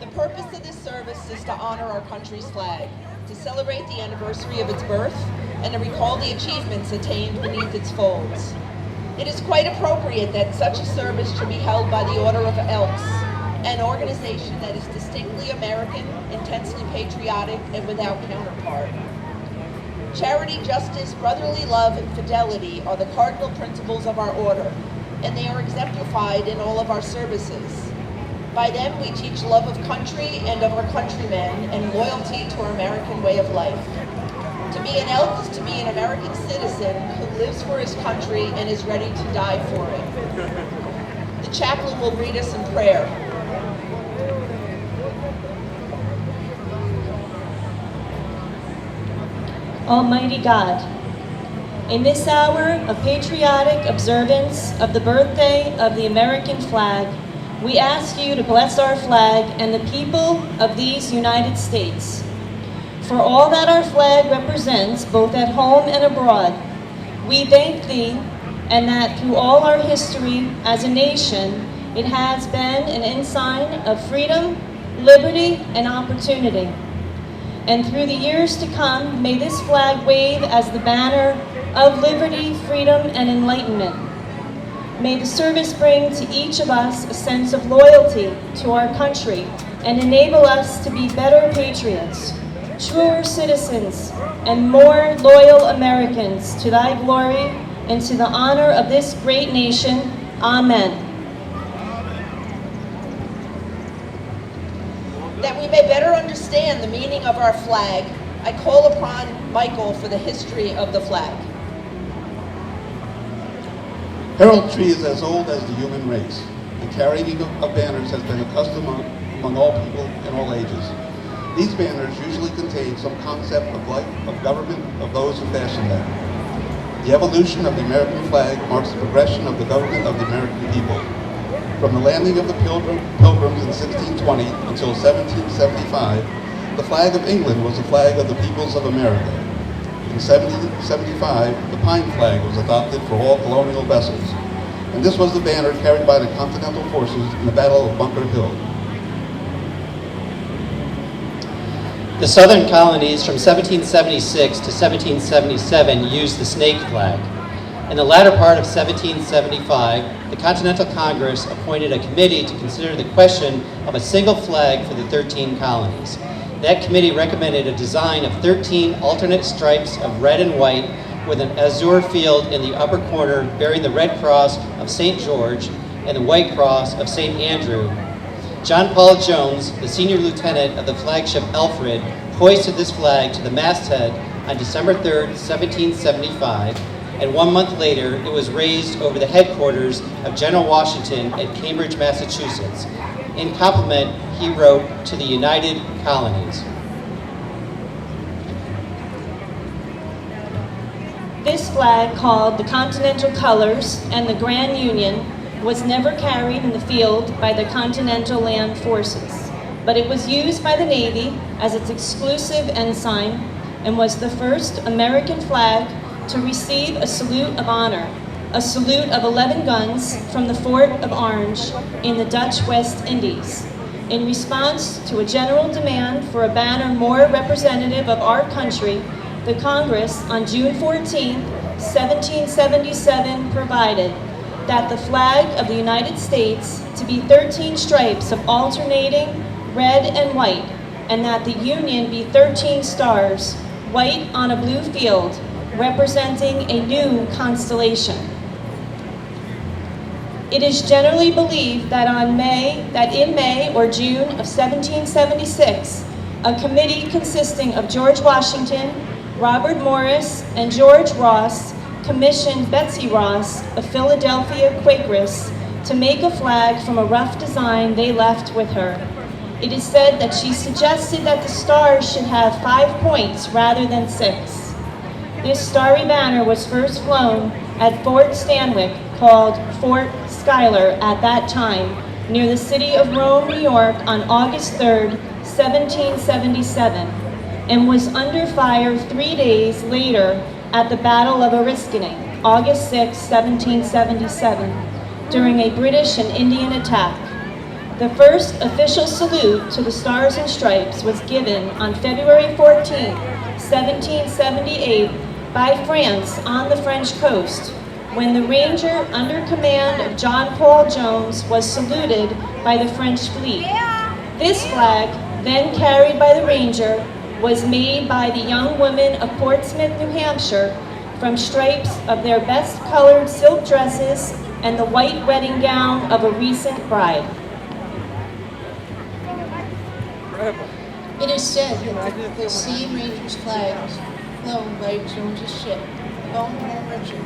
The purpose of this service is to honor our country's flag, to celebrate the anniversary of its birth, and to recall the achievements attained beneath its folds. It is quite appropriate that such a service should be held by the Order of Elks, an organization that is distinctly American, intensely patriotic, and without counterpart. Charity, justice, brotherly love, and fidelity are the cardinal principles of our order, and they are exemplified in all of our services. By them, we teach love of country and of our countrymen and loyalty to our American way of life. To be an Elk is to be an American citizen who lives for his country and is ready to die for it. The chaplain will lead us in prayer. Almighty God, in this hour of patriotic observance of the birthday of the American flag, we ask you to bless our flag and the people of these United States. For all that our flag represents, both at home and abroad, we thank thee, and that through all our history as a nation, it has been an ensign of freedom, liberty, and opportunity. And through the years to come, may this flag wave as the banner of liberty, freedom, and enlightenment. May the service bring to each of us a sense of loyalty to our country and enable us to be better patriots, truer citizens, and more loyal Americans to thy glory and to the honor of this great nation. Amen. That we may better understand the meaning of our flag, I call upon Michael for the history of the flag. Heraldry is as old as the human race. The carrying of banners has been a custom among all people in all ages. These banners usually contain some concept of life, of government, of those who fashioned them. The evolution of the American flag marks the progression of the government of the American people. From the landing of the Pilgrims in 1620 until 1775, the flag of England was the flag of the peoples of America. In 1775, the pine flag was adopted for all colonial vessels, and this was the banner carried by the Continental forces in the Battle of Bunker Hill. The southern colonies from 1776 to 1777 used the snake flag. In the latter part of 1775, the Continental Congress appointed a committee to consider the question of a single flag for the 13 colonies. That committee recommended a design of 13 alternate stripes of red and white with an azure field in the upper corner bearing the red cross of St. George and the white cross of St. Andrew. John Paul Jones, the senior lieutenant of the flagship Alfred, hoisted this flag to the masthead on December 3rd, 1775, and 1 month later it was raised over the headquarters of General Washington at Cambridge, Massachusetts. In compliment, he wrote to the United Colonies. This flag, called the Continental Colors and the Grand Union, was never carried in the field by the Continental Land Forces, but it was used by the Navy as its exclusive ensign and was the first American flag to receive a salute of honor, a salute of 11 guns from the Fort of Orange in the Dutch West Indies, in response to a general demand for a banner more representative of our country. The Congress on June 14, 1777 provided that the flag of the United States to be 13 stripes of alternating red and white, and that the Union be 13 stars, white on a blue field, representing a new constellation. It is generally believed that in May or June of 1776, a committee consisting of George Washington, Robert Morris, and George Ross commissioned Betsy Ross, a Philadelphia Quakeress, to make a flag from a rough design they left with her. It is said that she suggested that the stars should have 5 points rather than 6. This starry banner was first flown at Fort Stanwix, called Fort Schuyler at that time, near the city of Rome, New York, on August 3rd, 1777, and was under fire 3 days later at the Battle of Oriskany, August 6, 1777, during a British and Indian attack. The first official salute to the Stars and Stripes was given on February 14, 1778, by France on the French coast, when the Ranger under command of John Paul Jones was saluted by the French fleet. This flag, then carried by the Ranger, was made by the young women of Portsmouth, New Hampshire, from stripes of their best colored silk dresses and the white wedding gown of a recent bride. It is said that the same Ranger's flag was flown by Jones's ship, Lone Home Richard.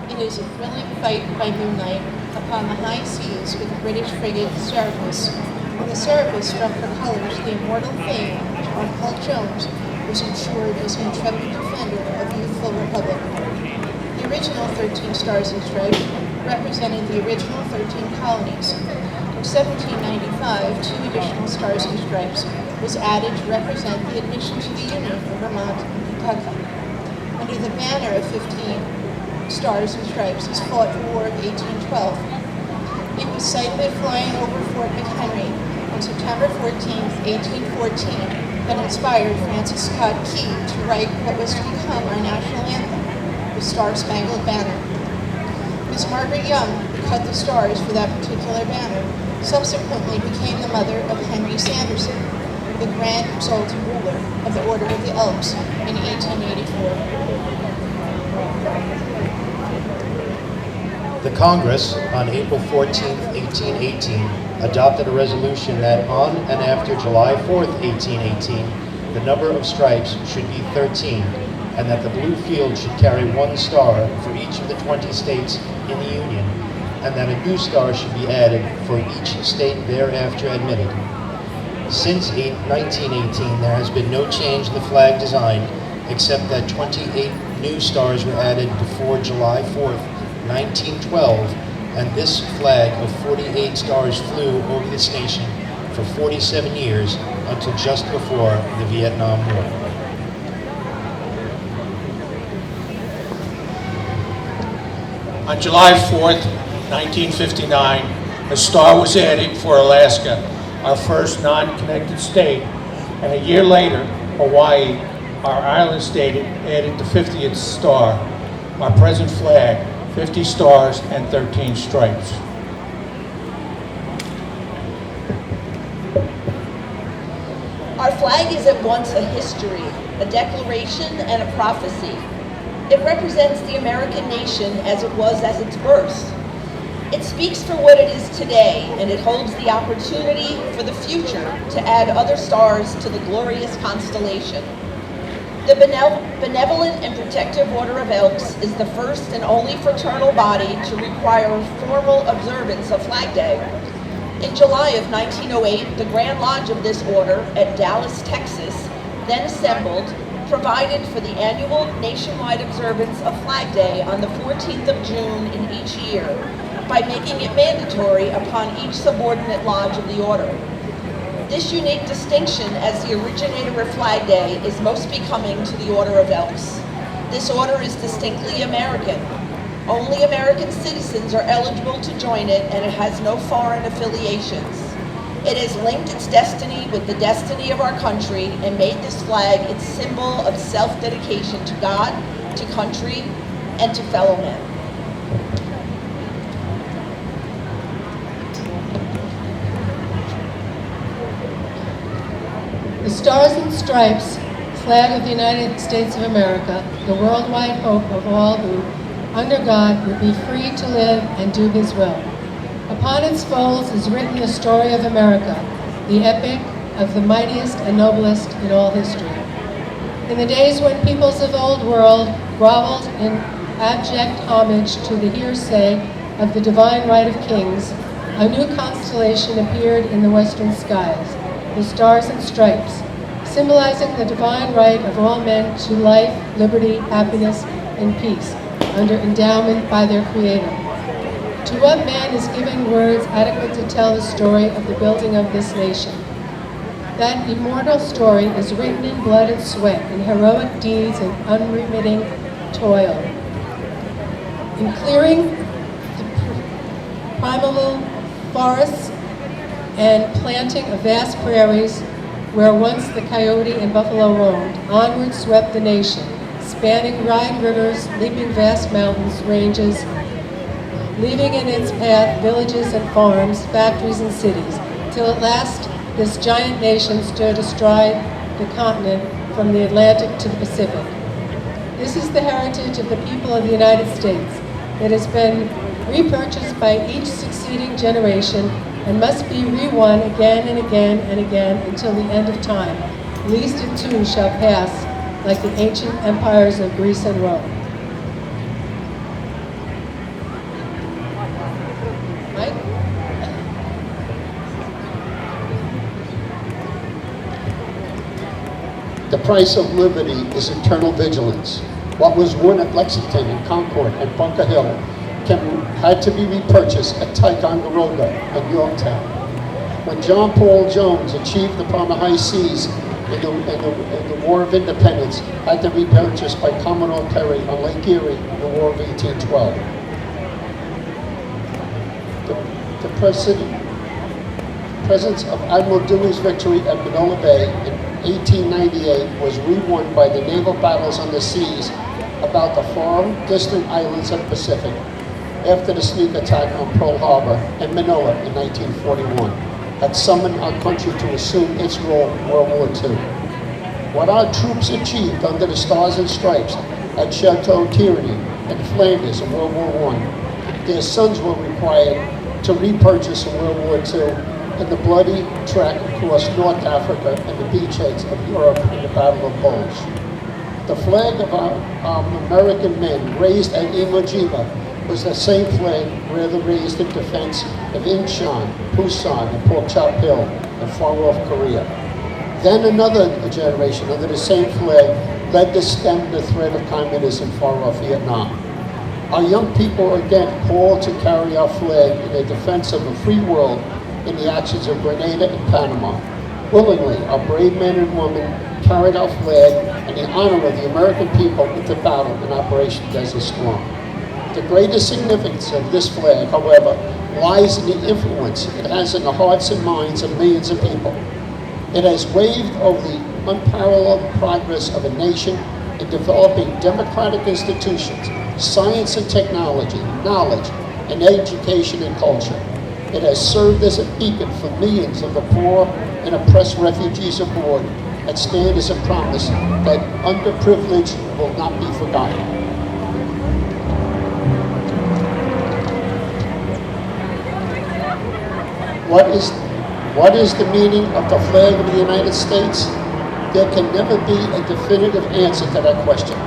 It is a thrilling fight by moonlight upon the high seas with the British frigate Serapis. When the Serapis struck her colors, the immortal fame of John Paul Jones was ensured as an intrepid defender of youthful republic. The original 13 Stars and Stripes represented the original 13 colonies. In 1795, 2 additional Stars and Stripes was added to represent the admission to the Union of Vermont and Kentucky. Under the banner of 15 Stars and Stripes is fought the War of 1812. It was sighted flying over Fort McHenry on September 14, 1814, that inspired Francis Scott Key to write what was to become our national anthem, the Star-Spangled Banner. Miss Margaret Young, who cut the stars for that particular banner, subsequently became the mother of Henry Sanderson, the Grand Exalted Ruler of the Order of the Elks in 1884. The Congress, on April 14, 1818, adopted a resolution that on and after July 4, 1818, the number of stripes should be 13, and that the blue field should carry 1 star for each of the 20 states in the Union, and that a new star should be added for each state thereafter admitted. Since 1918, there has been no change in the flag design, except that 28 new stars were added before July 4th, 1912, and this flag of 48 stars flew over this nation for 47 years until just before the Vietnam War. On July 4th, 1959, a star was added for Alaska, our first non-connected state, and a year later, Hawaii, our island state, added the 50th star, our present flag, 50 stars and 13 stripes. Our flag is at once a history, a declaration, and a prophecy. It represents the American nation as it was at its birth. It speaks for what it is today, and it holds the opportunity for the future to add other stars to the glorious constellation. The Benevolent and Protective Order of Elks is the first and only fraternal body to require formal observance of Flag Day. In July of 1908, the Grand Lodge of this order at Dallas, Texas, then assembled, provided for the annual nationwide observance of Flag Day on the 14th of June in each year, by making it mandatory upon each subordinate lodge of the order. This unique distinction as the originator of Flag Day is most becoming to the Order of Elks. This order is distinctly American. Only American citizens are eligible to join it, and it has no foreign affiliations. It has linked its destiny with the destiny of our country and made this flag its symbol of self-dedication to God, to country, and to fellow men. The Stars and Stripes, flag of the United States of America, the worldwide hope of all who, under God, would be free to live and do His will. Upon its folds is written the story of America, the epic of the mightiest and noblest in all history. In the days when peoples of the old world groveled in abject homage to the hearsay of the divine right of kings, a new constellation appeared in the western skies, the Stars and Stripes, symbolizing the divine right of all men to life, liberty, happiness, and peace, under endowment by their Creator. To what man is given words adequate to tell the story of the building of this nation? That immortal story is written in blood and sweat, in heroic deeds and unremitting toil. In clearing the primeval forests and planting of vast prairies where once the coyote and buffalo roamed, onward swept the nation, spanning wide rivers, leaping vast mountains, ranges, leaving in its path villages and farms, factories and cities, till at last this giant nation stood astride the continent from the Atlantic to the Pacific. This is the heritage of the people of the United States. It has been repurchased by each succeeding generation and must be re-won again and again and again until the end of time. Least it too shall pass like the ancient empires of Greece and Rome. Mike? The price of liberty is eternal vigilance. What was won at Lexington and Concord and Bunker Hill had to be repurchased at Ticonderoga and Yorktown. When John Paul Jones achieved upon the high seas in the War of Independence, had to be repurchased by Commodore Perry on Lake Erie in the War of 1812. The presence of Admiral Dewey's victory at Manola Bay in 1898 was re-won by the naval battles on the seas about the far distant islands of the Pacific after the sneak attack on Pearl Harbor and Manila in 1941 had summoned our country to assume its role in World War II. What our troops achieved under the Stars and Stripes at Chateau Tyranny and Flanders in World War I, their sons were required to repurchase in World War II in the bloody trek across North Africa and the beachheads of Europe in the Battle of Bulge. The flag of our American men raised at Iwo Jima was the same flag rather raised in defense of Incheon, Busan, and Pork Chop Hill in far-off Korea. Then another generation under the same flag led to stem the threat of communism in far-off Vietnam. Our young people are again called to carry our flag in the defense of a free world in the actions of Grenada and Panama. Willingly, our brave men and women carried our flag in the honor of the American people into battle in Operation Desert Storm. The greatest significance of this flag, however, lies in the influence it has in the hearts and minds of millions of people. It has waved over the unparalleled progress of a nation in developing democratic institutions, science and technology, knowledge, and education and culture. It has served as a beacon for millions of the poor and oppressed refugees abroad and stand as a promise that underprivileged will not be forgotten. What is the meaning of the flag of the United States? There can never be a definitive answer to that question.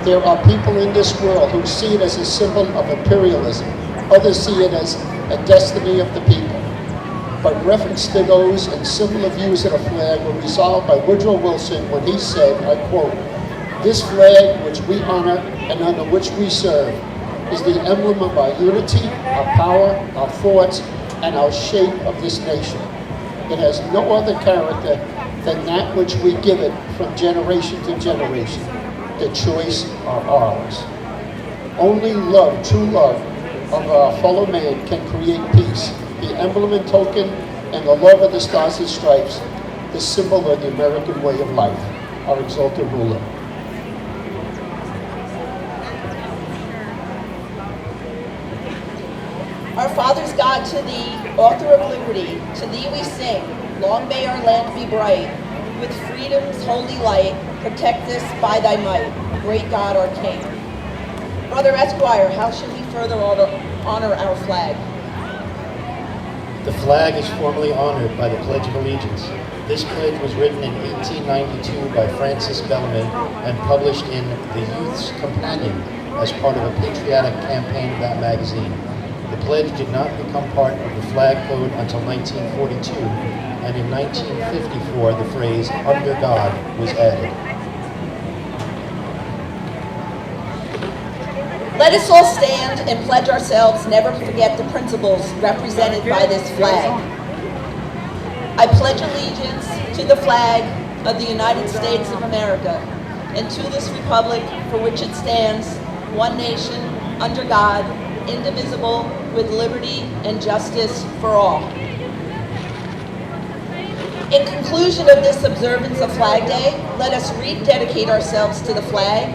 There are people in this world who see it as a symbol of imperialism. Others see it as a destiny of the people. But reference to those and similar views of the flag were resolved by Woodrow Wilson when he said, I quote, "This flag which we honor and under which we serve is the emblem of our unity, our power, our thoughts, and our shape of this nation. It has no other character than that which we give it from generation to generation. The choice are ours. Only love, true love of our fellow man can create peace. The emblem and token and the love of the Stars and Stripes, the symbol of the American way of life, our exalted ruler." Our fathers God, to thee, author of liberty, to thee we sing, long may our land be bright, with freedom's holy light, protect us by thy might, great God our King. Brother Esquire, how should we further honor our flag? The flag is formally honored by the Pledge of Allegiance. This pledge was written in 1892 by Francis Bellamy and published in The Youth's Companion as part of a patriotic campaign of that magazine. The pledge did not become part of the flag code until 1942, and in 1954 the phrase, "under God," was added. Let us all stand and pledge ourselves never to forget the principles represented by this flag. I pledge allegiance to the flag of the United States of America and to this republic for which it stands, one nation, under God, indivisible, with liberty and justice for all. In conclusion of this observance of Flag Day, let us rededicate ourselves to the flag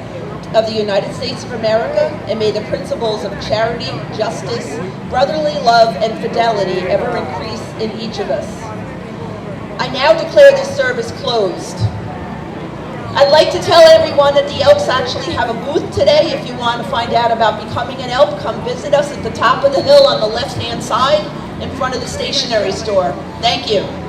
of the United States of America, and may the principles of charity, justice, brotherly love, and fidelity ever increase in each of us. I now declare this service closed. I'd like to tell everyone that the Elks actually have a booth today. If you want to find out about becoming an Elk, come visit us at the top of the hill on the left-hand side in front of the stationery store. Thank you.